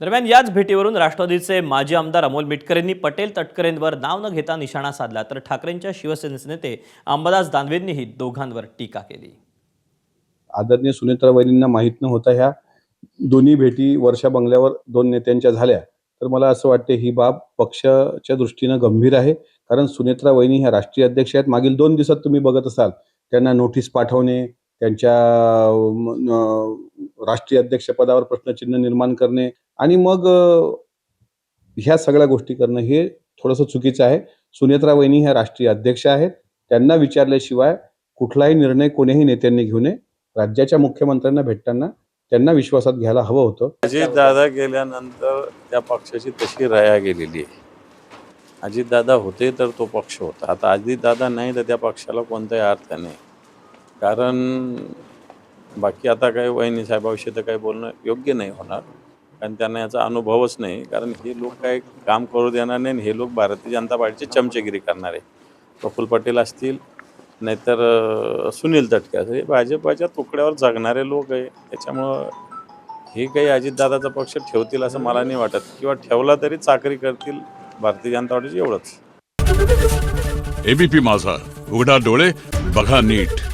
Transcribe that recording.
दरम्यान याच भेटीवरून राष्ट्रवादीचे माजी आमदार अमोल मिटकरेंनी पटेल तटकरेंवर नाव न घेता निशाणा साधला, तर ठाकरेंच्या शिवसेनेचे नेते अंबादास दानवेंनीही दोघांवर टीका केली. आदरणीय सुनेत्रा वहिनींना माहीत न होता ह्या दोन्ही भेटी वर्षा बंगल्यावर दोन नेत्यांच्या झाल्या, तर मला असं वाटते ही बाब पक्षाच्या दृष्टीनं गंभीर आहे. कारण सुनेत्रा वहिनी ह्या राष्ट्रीय अध्यक्ष आहेत. मागील 2 दिवसात तुम्ही बघत असाल त्यांना नोटीस पाठवणे, त्यांच्या राष्ट्रीय अध्यक्षपदावर प्रश्नचिन्ह निर्माण करणे आणि मग ह्या सगळ्या गोष्टी करणं हे थोडंसं चुकीचं आहे. सुनेत्रा वहिनी ह्या राष्ट्रीय अध्यक्ष आहेत. त्यांना विचारल्याशिवाय कुठलाही निर्णय कोणीही नेत्यांनी घेऊ नये. राज्याच्या मुख्यमंत्र्यांना भेटताना त्यांना विश्वासात घ्यायला हवं होतं. अजितदादा गेल्यानंतर त्या पक्षाची तशी रया गेलेली आहे. अजितदादा होते तर तो पक्ष होता. आता अजितदादा नाही तर त्या पक्षाला कोणताही अर्थ नाही. कारण बाकी आता काही वहिनी साहेबाविषयी तर काही बोलणं योग्य नाही होणार, कारण त्यांना याचा अनुभवच नाही. कारण हे लोक काही काम करू देणार नाही. हे लोक भारतीय जनता पार्टीची चमचेगिरी करणार आहे. प्रफुल्ल पटेल असतील, नाहीतर सुनील तटकरे, हे भाजपाच्या तुकड्यावर जगणारे लोक आहे. त्याच्यामुळं हे काही अजितदादाचा पक्ष ठेवतील असं मला नाही वाटत, किंवा ठेवला तरी चाकरी करतील भारतीय जनता पार्टीची, एवढंच. एबीपी माझा, उघडा डोळे बघा नीट.